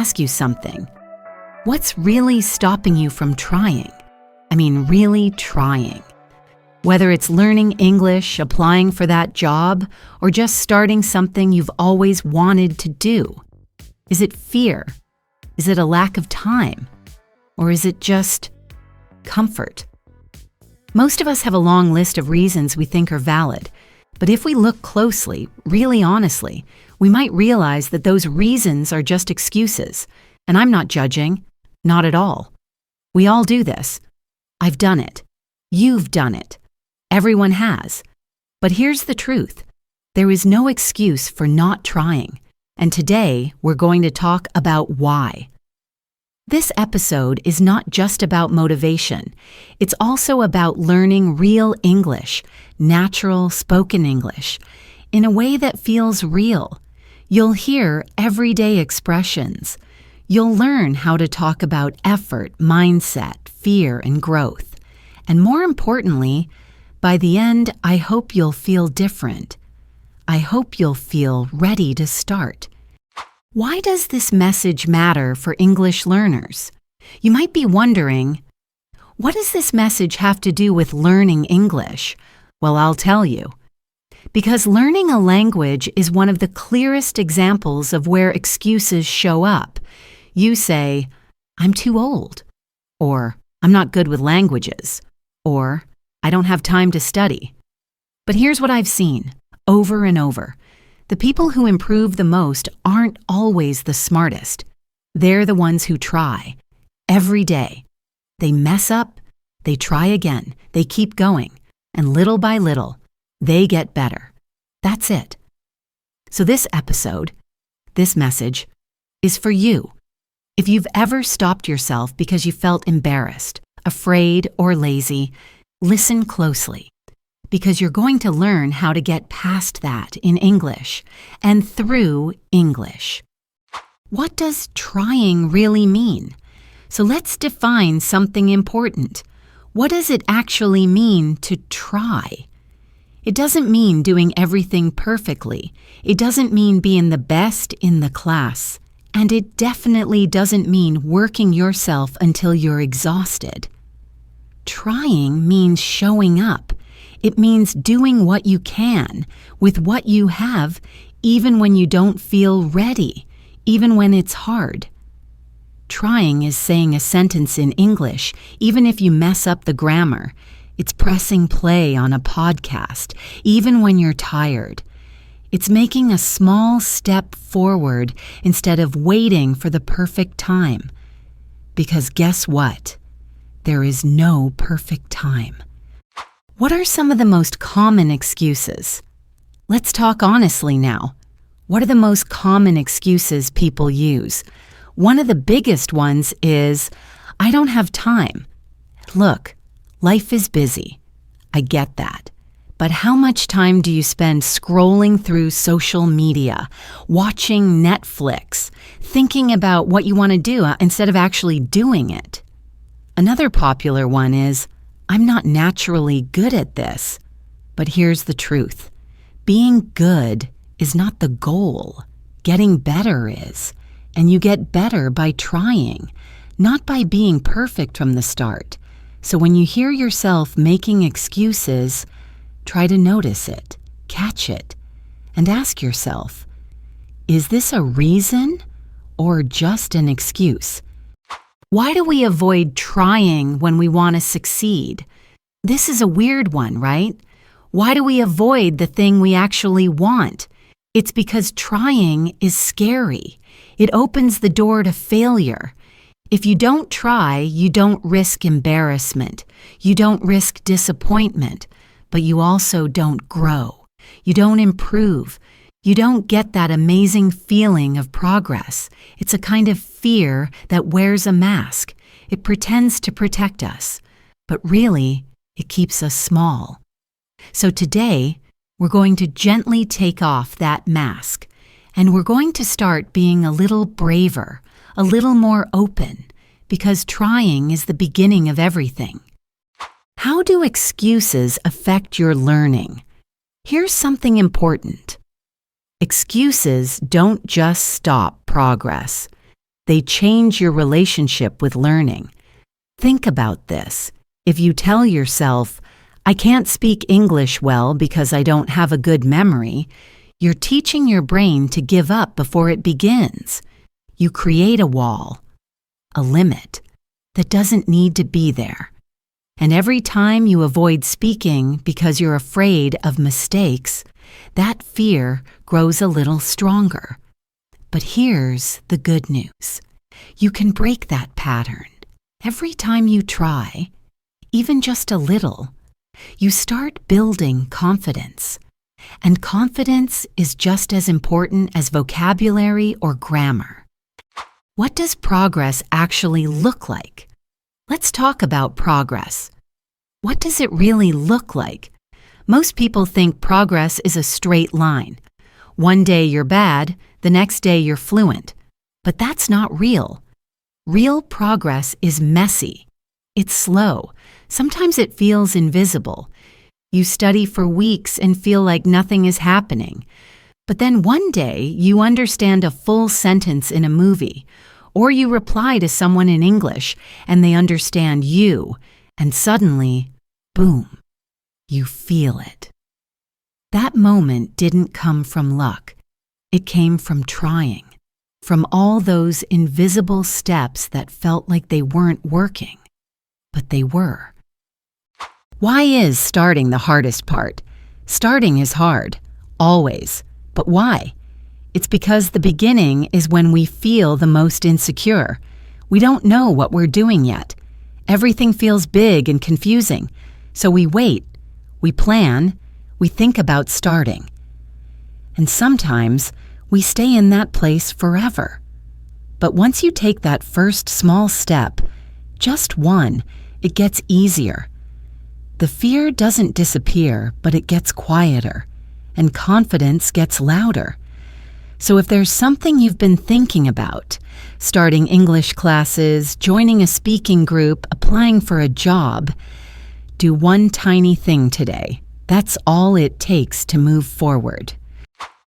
ask you something. What's really stopping you from trying? I mean, really trying. Whether it's learning English, applying for that job, or just starting something you've always wanted to do. Is it fear? Is it a lack of time? Or is it just comfort? Most of us have a long list of reasons we think are valid, but if we look closely, really honestly, we might realize that those reasons are just excuses. And I'm not judging, not at all. We all do this. I've done it. You've done it. Everyone has. But here's the truth. There is no excuse for not trying. And today, we're going to talk about why. This episode is not just about motivation. It's also about learning real English, natural spoken English, in a way that feels real. You'll hear everyday expressions. You'll learn how to talk about effort, mindset, fear, and growth. And more importantly, by the end, I hope you'll feel different. I hope you'll feel ready to start. Why does this message matter for English learners? You might be wondering, what does this message have to do with learning English? Well, I'll tell you. Because learning a language is one of the clearest examples of where excuses show up. You say, I'm too old, or I'm not good with languages, or I don't have time to study. But here's what I've seen over and over. The people who improve the most aren't always the smartest. They're the ones who try. Every day. They mess up, they try again, they keep going, and little by little, they get better. That's it. So this episode, this message, is for you. If you've ever stopped yourself because you felt embarrassed, afraid, or lazy, listen closely. Because you're going to learn how to get past that in English and through English. What does trying really mean? So let's define something important. What does it actually mean to try? It doesn't mean doing everything perfectly. It doesn't mean being the best in the class. And it definitely doesn't mean working yourself until you're exhausted. Trying means showing up. It means doing what you can with what you have, even when you don't feel ready, even when it's hard. Trying is saying a sentence in English, even if you mess up the grammar. It's pressing play on a podcast, even when you're tired. It's making a small step forward instead of waiting for the perfect time. Because guess what? There is no perfect time. What are some of the most common excuses? Let's talk honestly now. What are the most common excuses people use? One of the biggest ones is, I don't have time. Look, life is busy. I get that. But how much time do you spend scrolling through social media, watching Netflix, thinking about what you want to do instead of actually doing it? Another popular one is, I'm not naturally good at this. But here's the truth. Being good is not the goal. Getting better is. And you get better by trying, not by being perfect from the start. So when you hear yourself making excuses, try to notice it, catch it, and ask yourself, is this a reason or just an excuse? Why do we avoid trying when we want to succeed? This is a weird one, right? Why do we avoid the thing we actually want? It's because trying is scary. It opens the door to failure. If you don't try, you don't risk embarrassment. You don't risk disappointment. But you also don't grow. You don't improve. You don't get that amazing feeling of progress. It's a kind of fear that wears a mask. It pretends to protect us, but really, it keeps us small. So today, we're going to gently take off that mask, and we're going to start being a little braver, a little more open, because trying is the beginning of everything. How do excuses affect your learning? Here's something important. Excuses don't just stop progress. They change your relationship with learning. Think about this. If you tell yourself, I can't speak English well because I don't have a good memory, you're teaching your brain to give up before it begins. You create a wall, a limit, that doesn't need to be there. And every time you avoid speaking because you're afraid of mistakes, that fear grows a little stronger. But here's the good news. You can break that pattern. Every time you try, even just a little, you start building confidence. And confidence is just as important as vocabulary or grammar. What does progress actually look like? Let's talk about progress. What does it really look like? Most people think progress is a straight line. One day you're bad, the next day you're fluent. But that's not real. Real progress is messy. It's slow. Sometimes it feels invisible. You study for weeks and feel like nothing is happening. But then one day you understand a full sentence in a movie, or you reply to someone in English and they understand you, and suddenly, boom, you feel it. That moment didn't come from luck. It came from trying, from all those invisible steps that felt like they weren't working, but they were. Why is starting the hardest part? Starting is hard, always. But why? It's because the beginning is when we feel the most insecure. We don't know what we're doing yet. Everything feels big and confusing. So we wait, we plan, we think about starting. And sometimes we stay in that place forever. But once you take that first small step, just one, it gets easier. The fear doesn't disappear, but it gets quieter, and confidence gets louder. So if there's something you've been thinking about, starting English classes, joining a speaking group, applying for a job, do one tiny thing today. That's all it takes to move forward.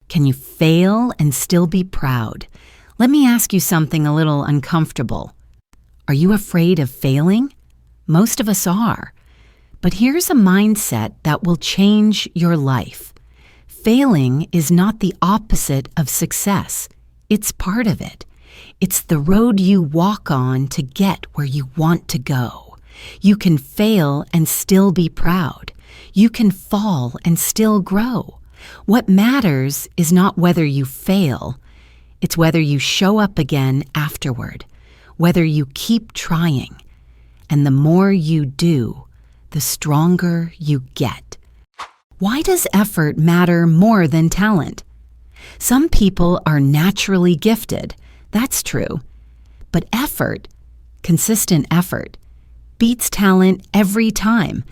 Can you fail and still be proud? Let me ask you something a little uncomfortable. Are you afraid of failing? Most of us are. But here's a mindset that will change your life. Failing is not the opposite of success. It's part of it. It's the road you walk on to get where you want to go. You can fail and still be proud. You can fall and still grow. What matters is not whether you fail. It's whether you show up again afterward, whether you keep trying. And the more you do, the stronger you get. Why does effort matter more than talent? Some people are naturally gifted. That's true. But effort, consistent effort, beats talent every time.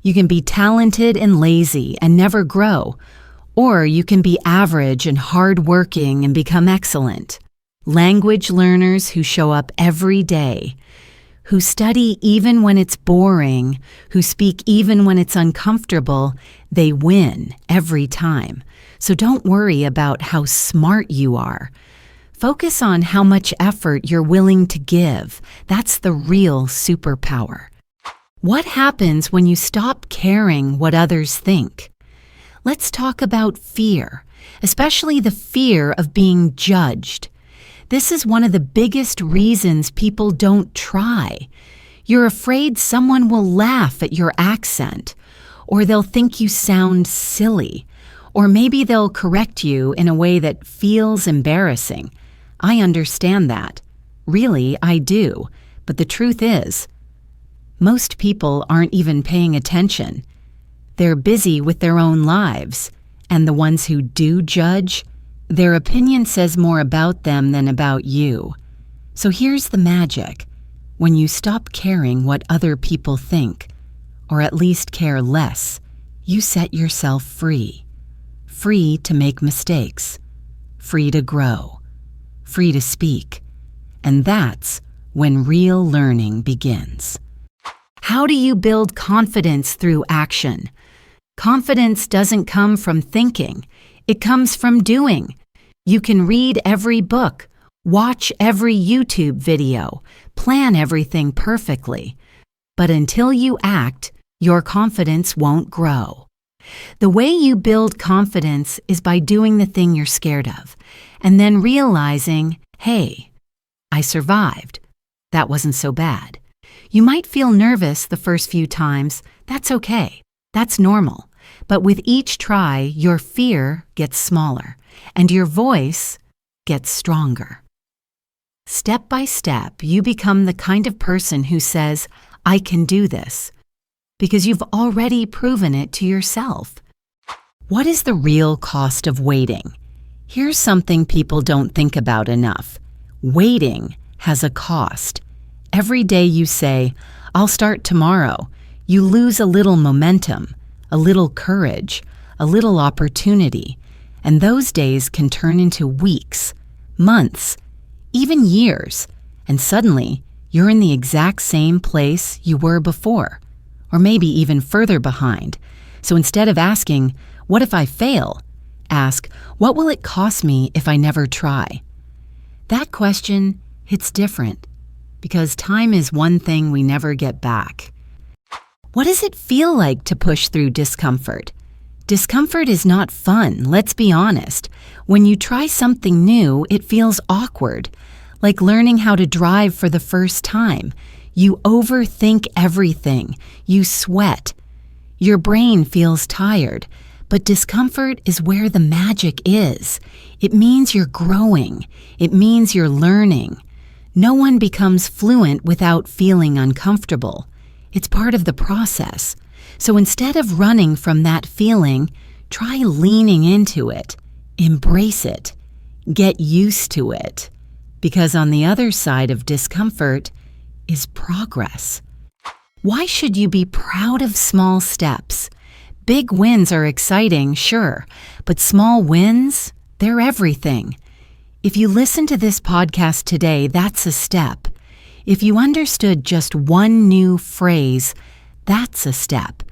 You can be talented and lazy and never grow, or you can be average and hardworking and become excellent. Language learners who show up every day, who study even when it's boring, who speak even when it's uncomfortable, they win every time. So don't worry about how smart you are. Focus on how much effort you're willing to give. That's the real superpower. What happens when you stop caring what others think? Let's talk about fear, especially the fear of being judged. This is one of the biggest reasons people don't try. You're afraid someone will laugh at your accent, or they'll think you sound silly, or maybe they'll correct you in a way that feels embarrassing. I understand that. Really, I do. But the truth is, most people aren't even paying attention. They're busy with their own lives, and the ones who do judge, their opinion says more about them than about you. So here's the magic. When you stop caring what other people think, or at least care less, you set yourself free. Free to make mistakes. Free to grow. Free to speak. And that's when real learning begins. How do you build confidence through action? Confidence doesn't come from thinking. It comes from doing. You can read every book, Watch every YouTube video. Plan everything perfectly. But until you act, your confidence won't grow. The way you build confidence is by doing the thing you're scared of, and then realizing, hey, I survived. That wasn't so bad. You might feel nervous the first few times. That's okay. That's normal. But with each try, your fear gets smaller, and your voice gets stronger. Step by step, you become the kind of person who says, I can do this, because you've already proven it to yourself. What is the real cost of waiting? Here's something people don't think about enough. Waiting has a cost. Every day you say, I'll start tomorrow, you lose a little momentum, a little courage, a little opportunity, and those days can turn into weeks, months, even years, and suddenly you're in the exact same place you were before, or maybe even further behind. So instead of asking, what if I fail? Ask, what will it cost me if I never try? That question hits different, because time is one thing we never get back. What does it feel like to push through discomfort? Discomfort is not fun, let's be honest. When you try something new, it feels awkward, like learning how to drive for the first time. You overthink everything. You sweat. Your brain feels tired. But discomfort is where the magic is. It means you're growing. It means you're learning. No one becomes fluent without feeling uncomfortable. It's part of the process. So instead of running from that feeling, try leaning into it. Embrace it. Get used to it. Because on the other side of discomfort is progress. Why should you be proud of small steps? Big wins are exciting, sure, but small wins, they're everything. If you listen to this podcast today, that's a step. If you understood just one new phrase, that's a step.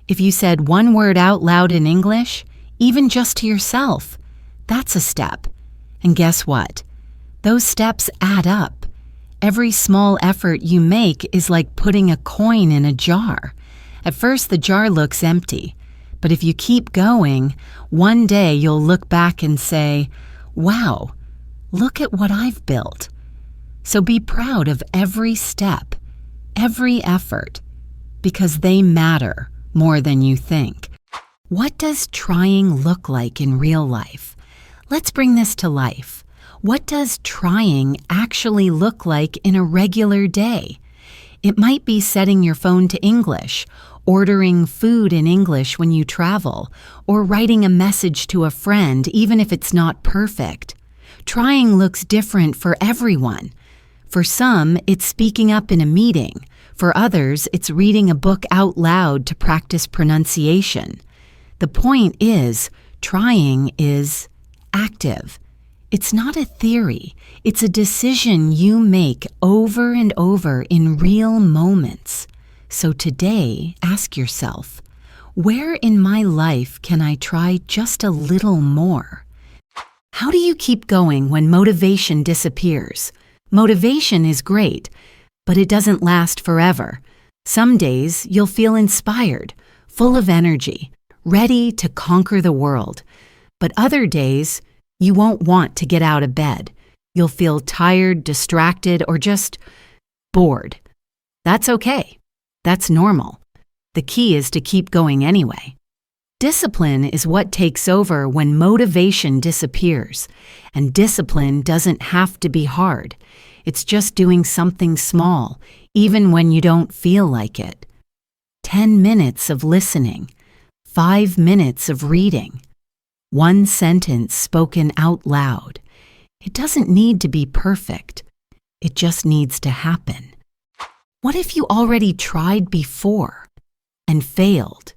If you said one word out loud in English, even just to yourself, that's a step. And guess what? Those steps add up. Every small effort you make is like putting a coin in a jar. At first, the jar looks empty. But if you keep going, one day you'll look back and say, wow, look at what I've built. So be proud of every step, every effort, because they matter more than you think. What does trying look like in real life? Let's bring this to life. What does trying actually look like in a regular day? It might be setting your phone to English, ordering food in English when you travel, or writing a message to a friend even if it's not perfect. Trying looks different for everyone. For some, it's speaking up in a meeting. For others, it's reading a book out loud to practice pronunciation. The point is, trying is active. It's not a theory. It's a decision you make over and over in real moments. So today, ask yourself, where in my life can I try just a little more? How do you keep going when motivation disappears? Motivation is great, but it doesn't last forever. Some days you'll feel inspired, full of energy, ready to conquer the world. But other days, you won't want to get out of bed. You'll feel tired, distracted, or just bored. That's okay. That's normal. The key is to keep going anyway. Discipline is what takes over when motivation disappears. And discipline doesn't have to be hard. It's just doing something small, even when you don't feel like it. 10 minutes of listening. 5 minutes of reading. 1 sentence spoken out loud. It doesn't need to be perfect. It just needs to happen. What if you already tried before and failed?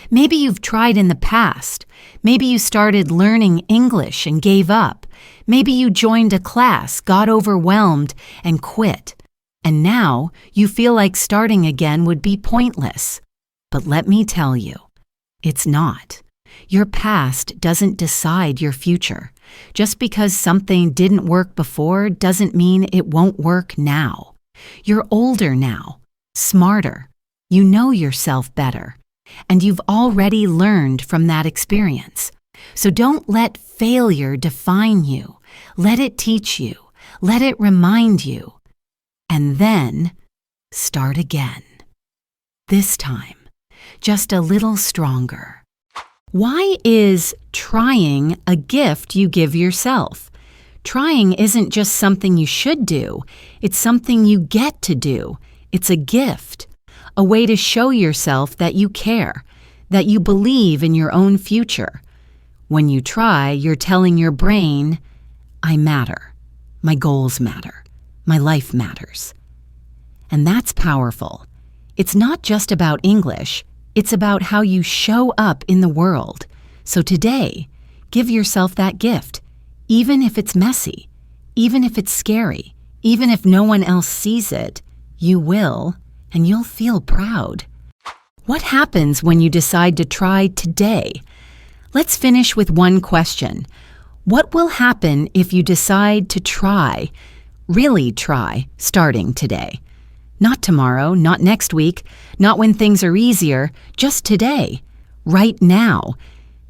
Maybe you've tried in the past. Maybe you started learning English and gave up. Maybe you joined a class, got overwhelmed, and quit. And now you feel like starting again would be pointless. But let me tell you, it's not. Your past doesn't decide your future. Just because something didn't work before doesn't mean it won't work now. You're older now, smarter, you know yourself better, and you've already learned from that experience. So don't let failure define you. Let it teach you. Let it remind you. And then start again. This time, just a little stronger. Why is trying a gift you give yourself? Trying isn't just something you should do. It's something you get to do. It's a gift, a way to show yourself that you care, that you believe in your own future. When you try, you're telling your brain, I matter. My goals matter. My life matters. And that's powerful. It's not just about English. It's about how you show up in the world. So today, give yourself that gift, even if it's messy, even if it's scary, even if no one else sees it, you will, and you'll feel proud. What happens when you decide to try today? Let's finish with one question. What will happen if you decide to try, really try, starting today? Not tomorrow, not next week, not when things are easier, just today, right now.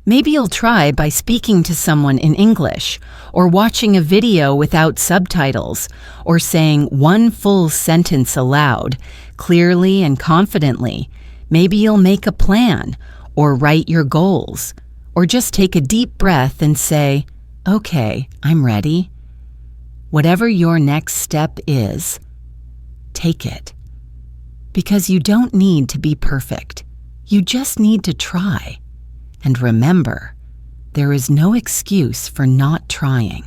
Maybe you'll try by speaking to someone in English, or watching a video without subtitles, or saying one full sentence aloud, clearly and confidently. Maybe you'll make a plan, or write your goals, or just take a deep breath and say, okay, I'm ready. Whatever your next step is, take it. Because you don't need to be perfect. You just need to try. And remember, there is no excuse for not trying.